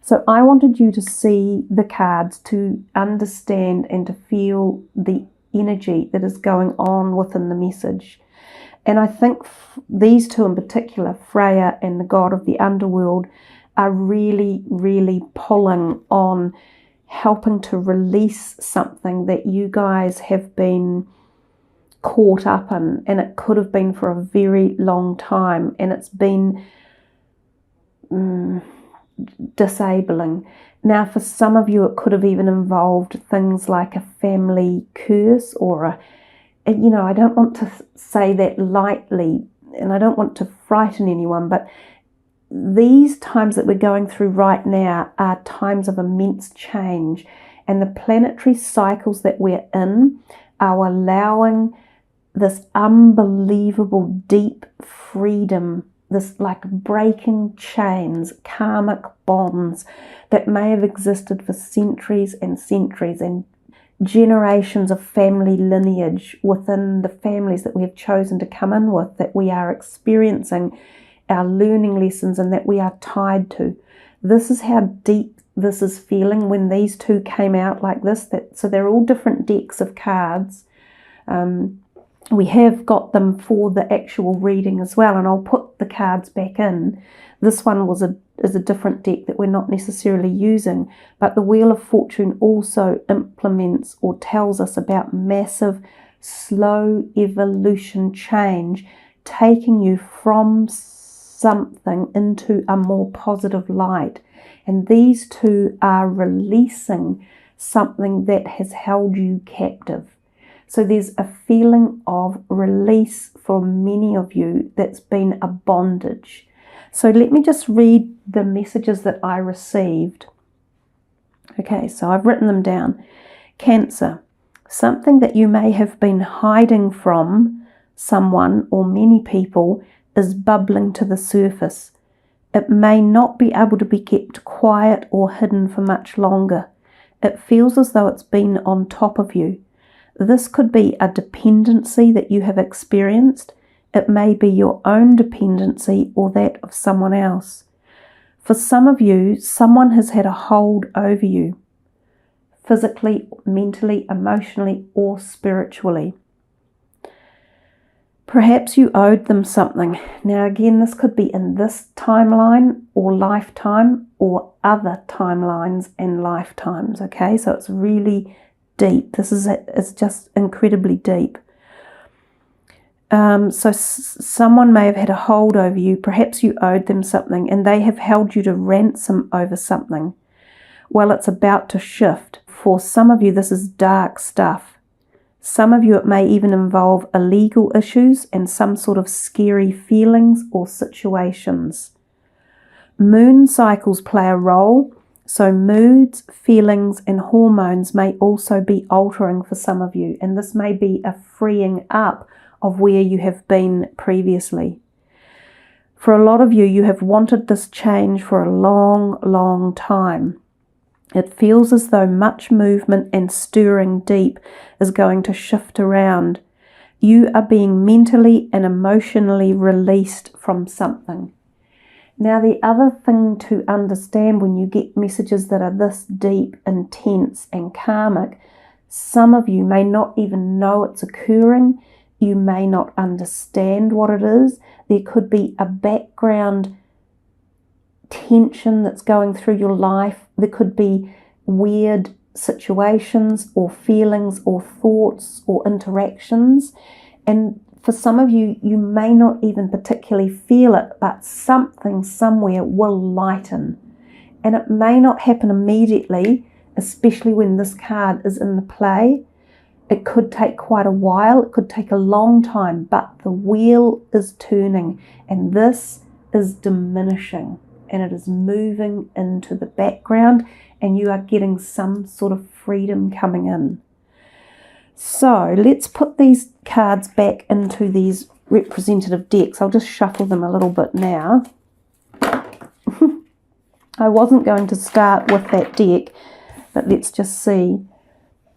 So I wanted you to see the cards, to understand and to feel the energy that is going on within the message. And I think these two in particular, Freya and the god of the underworld, are really, really pulling on helping to release something that you guys have been caught up in, and it could have been for a very long time, and it's been disabling. Now, for some of you, it could have even involved things like a family curse or I don't want to say that lightly, and I don't want to frighten anyone, but these times that we're going through right now are times of immense change, and the planetary cycles that we're in are allowing this unbelievable deep freedom, this like breaking chains, karmic bonds that may have existed for centuries and centuries, and generations of family lineage within the families that we have chosen to come in with, that we are experiencing our learning lessons and that we are tied to. This is how deep this is feeling when these two came out like this. So they're all different decks of cards. We have got them for the actual reading as well, and I'll put the cards back in. This one is a different deck that we're not necessarily using, but the Wheel of Fortune also implements or tells us about massive, slow evolution change, taking you from something into a more positive light. And these two are releasing something that has held you captive. So there's a feeling of release for many of you that's been a bondage. So let me just read the messages that I received. Okay, so I've written them down. Cancer, something that you may have been hiding from someone or many people is bubbling to the surface. It may not be able to be kept quiet or hidden for much longer. It feels as though it's been on top of you. This could be a dependency that you have experienced. It may be your own dependency or that of someone else. For some of you, someone has had a hold over you, physically, mentally, emotionally, or spiritually. Perhaps you owed them something. Now again, this could be in this timeline or lifetime or other timelines and lifetimes, okay? So it's really deep. It's just incredibly deep. So someone may have had a hold over you. Perhaps you owed them something and they have held you to ransom over something. Well, it's about to shift. For some of you, this is dark stuff. Some of you, it may even involve illegal issues and some sort of scary feelings or situations. Moon cycles play a role, so moods, feelings, and hormones may also be altering for some of you, and this may be a freeing up of where you have been previously. For a lot of you, you have wanted this change for a long, long time. It feels as though much movement and stirring deep is going to shift around. You are being mentally and emotionally released from something. Now, the other thing to understand when you get messages that are this deep, intense, and karmic, some of you may not even know it's occurring. You may not understand what it is. There could be a background tension that's going through your life. There could be weird situations or feelings or thoughts or interactions. And for some of you, you may not even particularly feel it, but something somewhere will lighten. And it may not happen immediately, especially when this card is in the play. It could take quite a while. It could take a long time, but the wheel is turning and this is diminishing and it is moving into the background and you are getting some sort of freedom coming in. So let's put these cards back into these representative decks. I'll just shuffle them a little bit now. I wasn't going to start with that deck, but let's just see.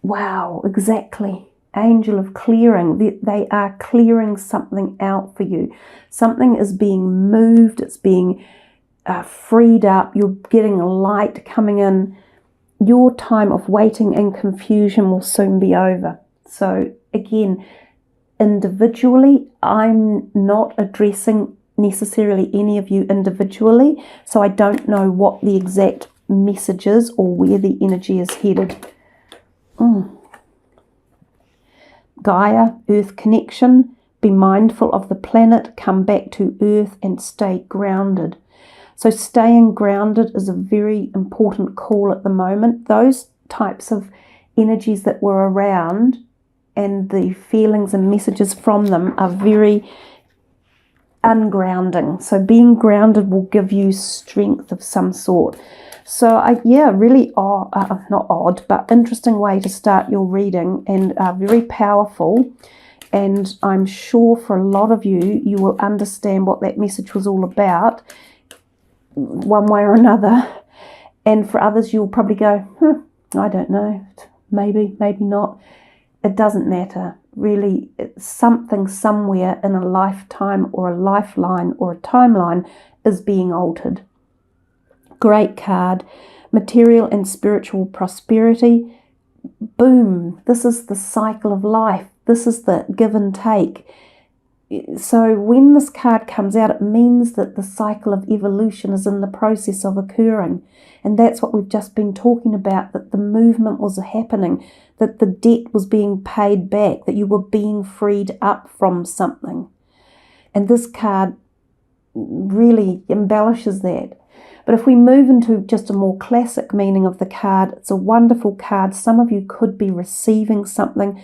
Wow, exactly. Angel of clearing. They are clearing something out for you. Something is being moved. It's being freed up, you're getting light coming in. Your time of waiting and confusion will soon be over. So again, individually, I'm not addressing necessarily any of you individually, so I don't know what the exact message is or where the energy is headed. Gaia, Earth connection, be mindful of the planet, come back to Earth and stay grounded. So staying grounded is a very important call at the moment. Those types of energies that were around and the feelings and messages from them are very ungrounding. So being grounded will give you strength of some sort. So really not odd, but interesting way to start your reading, and very powerful. And I'm sure for a lot of you, you will understand what that message was all about, one way or another. And for others, you'll probably go, I don't know, maybe not. It doesn't matter. Really, it's something somewhere in a lifetime or a lifeline or a timeline is being altered. Great card. Material and spiritual prosperity. Boom. This is the cycle of life. This is the give and take. So when this card comes out, it means that the cycle of evolution is in the process of occurring. And that's what we've just been talking about, that the movement was happening, that the debt was being paid back, that you were being freed up from something. And this card really embellishes that. But if we move into just a more classic meaning of the card, it's a wonderful card. Some of you could be receiving something,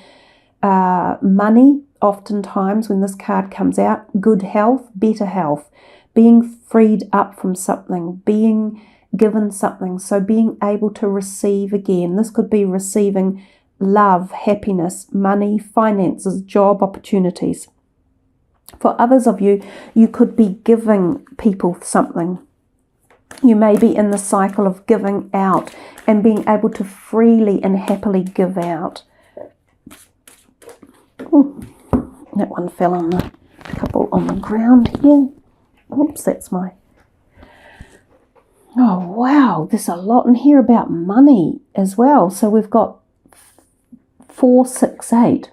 money, oftentimes when this card comes out, good health, better health, being freed up from something, being given something, so being able to receive again. This could be receiving love, happiness, money, finances, job opportunities. For others of you, you could be giving people something. You may be in the cycle of giving out and being able to freely and happily give out. Ooh, that one fell on a couple on the ground here. Oops, that's my... Oh, wow, there's a lot in here about money as well. So we've got 4, 6, 8.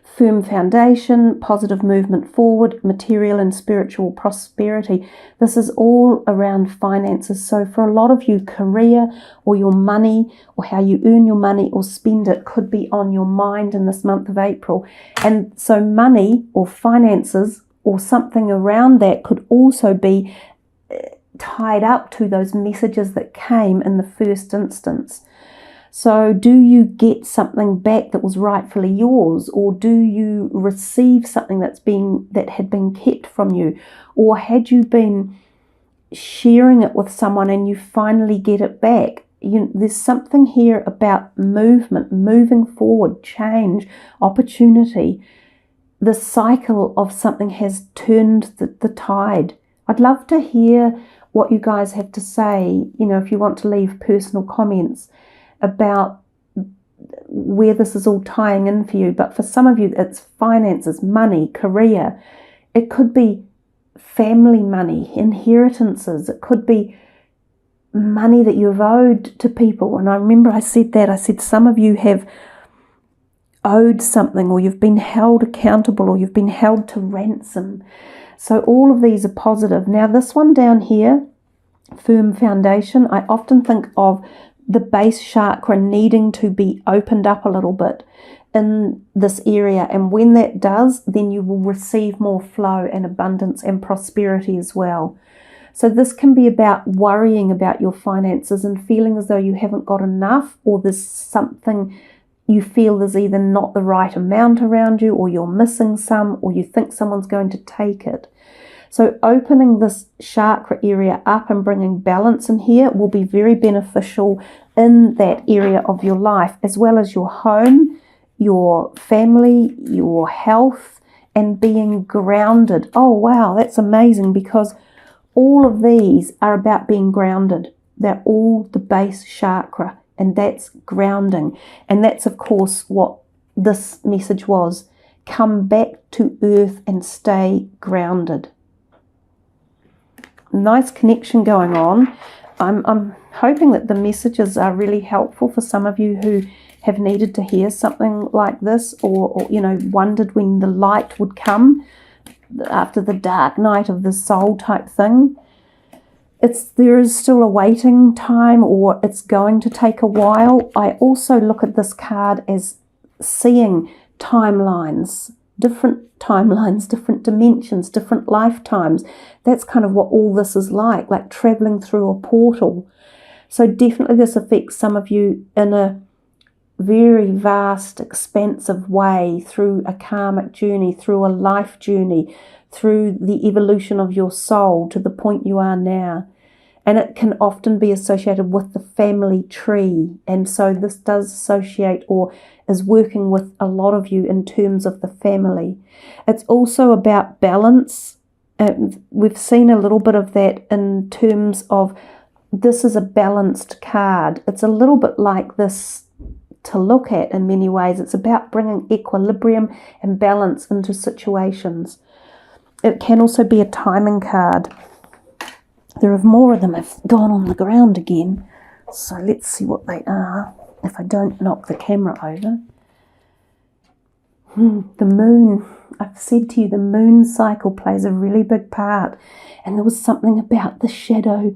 Firm foundation, positive movement forward, material and spiritual prosperity. This is all around finances. So for a lot of you, career or your money or how you earn your money or spend it could be on your mind in this month of April. And so money or finances or something around that could also be tied up to those messages that came in the first instance. So do you get something back that was rightfully yours, or do you receive something that had been kept from you, or had you been sharing it with someone and you finally get it back? There's something here about movement, moving forward, change, opportunity. The cycle of something has turned the tide. I'd love to hear what you guys have to say, if you want to leave personal comments about where this is all tying in for you. But for some of you, it's finances, money, career. It could be family money, inheritances. It could be money that you've owed to people. And I remember I said some of you have owed something, or you've been held accountable, or you've been held to ransom. So all of these are positive. Now this one down here, firm foundation, I often think of the base chakra needing to be opened up a little bit in this area. And when that does, then you will receive more flow and abundance and prosperity as well. So this can be about worrying about your finances and feeling as though you haven't got enough, or there's something you feel there's either not the right amount around you, or you're missing some, or you think someone's going to take it. So opening this chakra area up and bringing balance in here will be very beneficial in that area of your life, as well as your home, your family, your health, and being grounded. Oh, wow, that's amazing, because all of these are about being grounded. They're all the base chakra, and that's grounding. And that's, of course, what this message was. Come back to earth and stay grounded. nice connection going on. I'm hoping that the messages are really helpful for some of you who have needed to hear something like this, or wondered when the light would come after the dark night of the soul type thing. There is still a waiting time, or it's going to take a while. I also look at this card as seeing timelines, different dimensions, different lifetimes. That's kind of what all this is like traveling through a portal. So definitely this affects some of you in a very vast, expansive way, through a karmic journey, through a life journey, through the evolution of your soul to the point you are now. And it can often be associated with the family tree. And so this does associate, or is working with, a lot of you in terms of the family. It's also about balance. We've seen a little bit of that in terms of, this is a balanced card. It's a little bit like this to look at in many ways. It's about bringing equilibrium and balance into situations. It can also be a timing card. There are more of them have gone on the ground again. So let's see what they are, if I don't knock the camera over. The moon. I've said to you, the moon cycle plays a really big part. And there was something about the shadow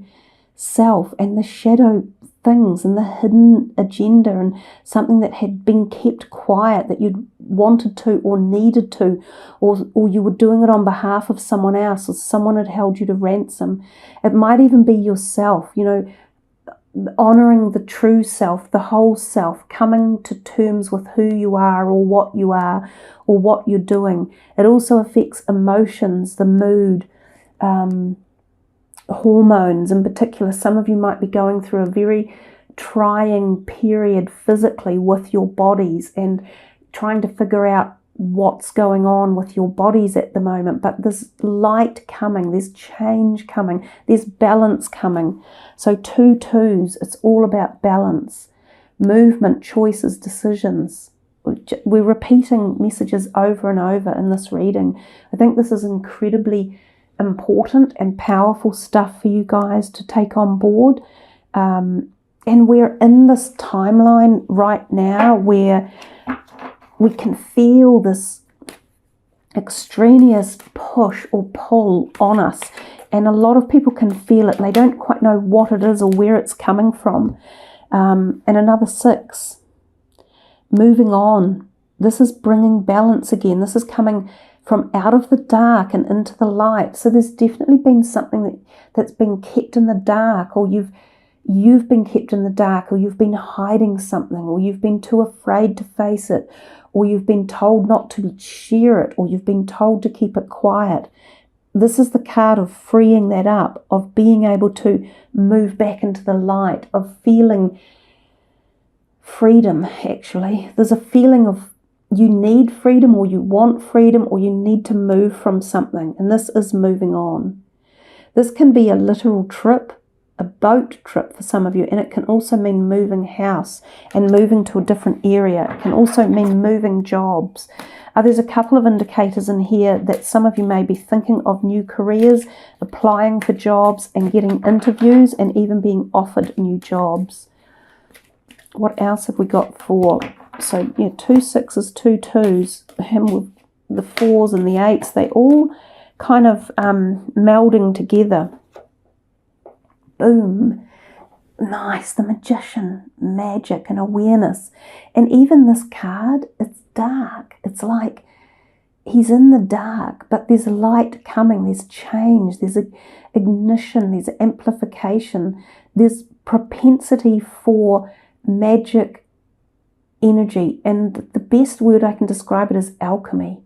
self and the shadow things and the hidden agenda, and something that had been kept quiet that you'd wanted to or needed to, or you were doing it on behalf of someone else, or someone had held you to ransom. It might even be yourself, honoring the true self, the whole self, coming to terms with who you are or what you're doing. It also affects emotions, the mood, hormones in particular. Some of you might be going through a very trying period physically with your bodies and trying to figure out what's going on with your bodies at the moment. But there's light coming, there's change coming, there's balance coming. So 2 twos, it's all about balance, movement, choices, decisions. We're repeating messages over and over in this reading. I think this is incredibly important and powerful stuff for you guys to take on board. And we're in this timeline right now where we can feel this extraneous push or pull on us. And a lot of people can feel it. They don't quite know what it is or where it's coming from. And another 6. Moving on. This is bringing balance again. This is coming from out of the dark and into the light. So there's definitely been something that's been kept in the dark, or you've been kept in the dark, or you've been hiding something, or you've been too afraid to face it, or you've been told not to share it, or you've been told to keep it quiet. This is the card of freeing that up, of being able to move back into the light, of feeling freedom, actually. There's a feeling of you need freedom, or you want freedom, or you need to move from something. And this is moving on. This can be a literal trip, a boat trip for some of you, and it can also mean moving house and moving to a different area. It can also mean moving jobs. There's a couple of indicators in here that some of you may be thinking of new careers, applying for jobs and getting interviews and even being offered new jobs. What else have we got for? So, 2 6s, 2 2s, and with the 4s and the 8s, they all kind of melding together. Boom. Nice. The Magician, magic and awareness. And even this card, it's dark. It's like he's in the dark, but there's light coming. There's change. There's ignition. There's amplification. There's propensity for magic energy, and the best word I can describe it is alchemy.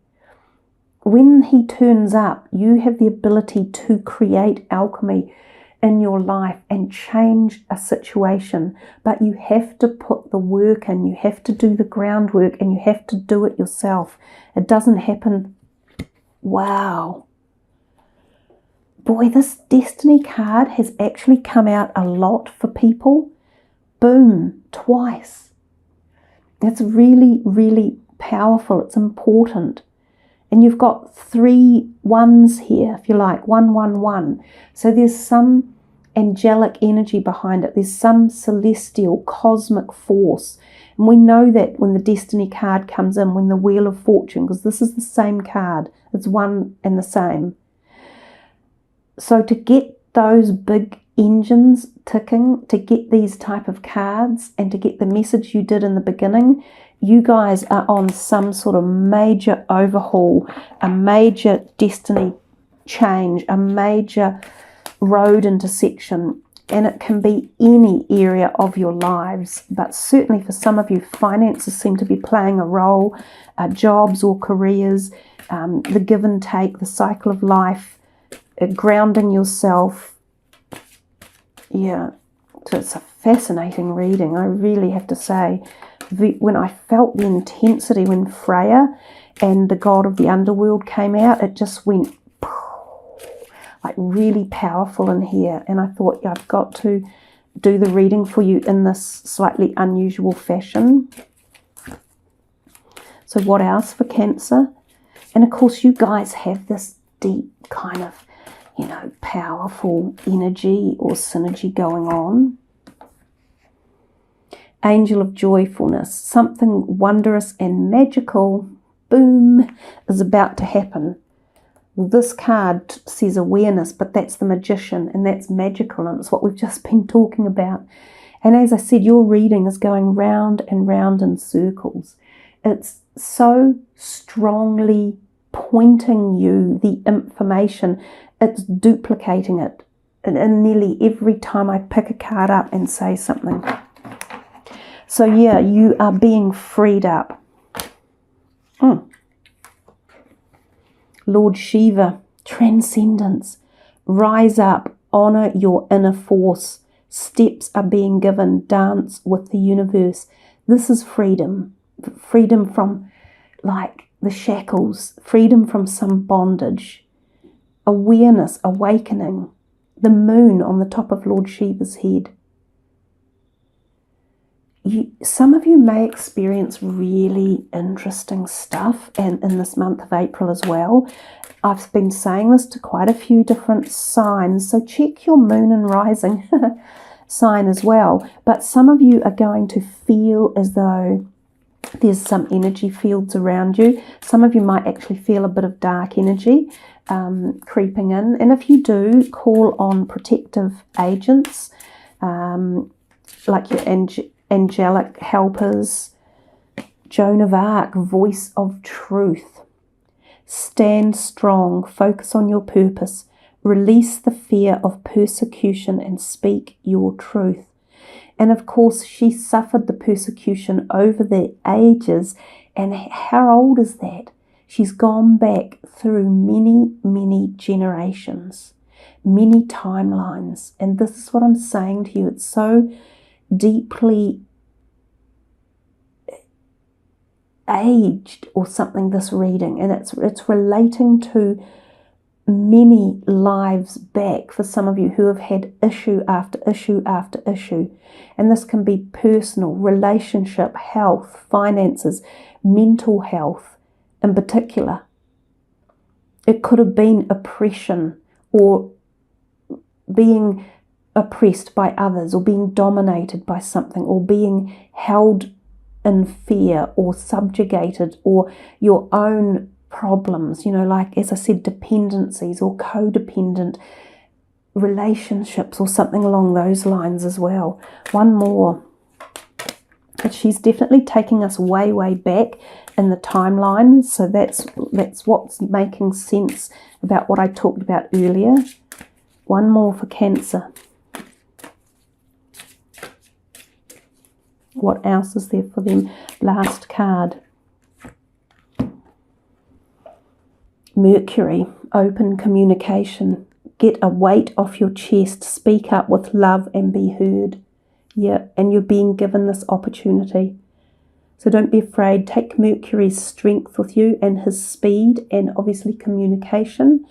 When he turns up, you have the ability to create alchemy in your life and change a situation, but you have to put the work in, you have to do the groundwork, and you have to do it yourself. It doesn't happen. Wow. Boy, this Destiny card has actually come out a lot for people. Boom, twice. It's really, really powerful. It's important. And you've got 3 ones here, if you like, 1, 1, 1. So there's some angelic energy behind it. There's some celestial cosmic force. And we know that when the destiny card comes in, when the Wheel of Fortune, because this is the same card, it's one and the same. So to get those big engines ticking, to get these type of cards, and to get the message you did in the beginning, you guys are on some sort of major overhaul, a major destiny change, a major road intersection, and it can be any area of your lives. But certainly for some of you, finances seem to be playing a role, jobs or careers, the give and take, the cycle of life, grounding yourself. Yeah, so it's a fascinating reading, I really have to say. When I felt the intensity when Freya and the god of the underworld came out, it just went like really powerful in here. And I thought, yeah, I've got to do the reading for you in this slightly unusual fashion. So what else for Cancer? And of course, you guys have this deep kind of, powerful energy or synergy going on. Angel of Joyfulness, something wondrous and magical, boom, is about to happen. Well, this card says awareness, but that's the magician, and that's magical, and it's what we've just been talking about. And as I said, your reading is going round and round in circles. It's so strongly pointing you the information. It's duplicating it. And nearly every time I pick a card up and say something. So yeah, you are being freed up. Lord Shiva, transcendence. Rise up, honor your inner force. Steps are being given. Dance with the universe. This is freedom. Freedom from like the shackles. Freedom from some bondage. Awareness, awakening. The moon on the top of Lord Shiva's head. Some of you may experience really interesting stuff, and in this month of April as well. I've been saying this to quite a few different signs, so check your moon and rising sign as well. But some of you are going to feel as though there's some energy fields around you. Some of you might actually feel a bit of dark energy creeping in. And if you do, call on protective agents, like your angelic helpers. Joan of Arc, voice of truth. Stand strong, focus on your purpose, release the fear of persecution and speak your truth. And of course, she suffered the persecution over the ages. And how old is that? She's gone back through many, many generations, many timelines. And this is what I'm saying to you. It's so deeply aged or something, this reading, and it's relating to many lives back for some of you who have had issue after issue after issue. And this can be personal, relationship, health, finances, mental health in particular. It could have been oppression, or being oppressed by others, or being dominated by something, or being held in fear, or subjugated, or your own problems, like, as I said, dependencies or codependent relationships or something along those lines as well. One more. But she's definitely taking us way, way back in the timeline. So that's what's making sense about what I talked about earlier. One more for Cancer. What else is there for them? Last card. Mercury, open communication. Get a weight off your chest. Speak up with love and be heard. Yeah, and you're being given this opportunity. So don't be afraid. Take Mercury's strength with you and his speed and obviously communication.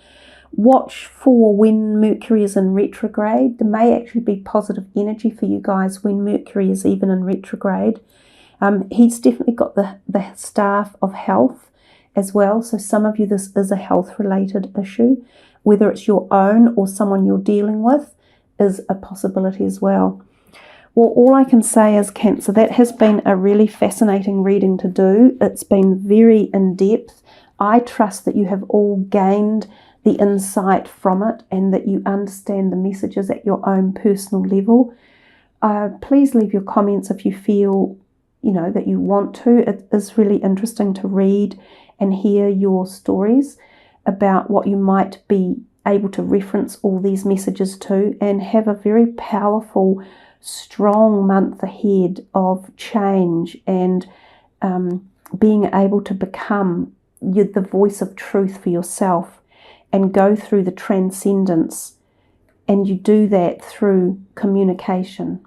Watch for when Mercury is in retrograde. There may actually be positive energy for you guys when Mercury is even in retrograde. He's definitely got the staff of health as well. So some of you, this is a health related issue, whether it's your own or someone you're dealing with is a possibility as well. Well, all I can say is, Cancer, that has been a really fascinating reading to do. It's been very in-depth. I trust that you have all gained the insight from it and that you understand the messages at your own personal level. Please leave your comments if you feel, that you want to. It is really interesting to read and hear your stories about what you might be able to reference all these messages to, and have a very powerful, strong month ahead of change and being able to become the voice of truth for yourself and go through the transcendence. And you do that through communication.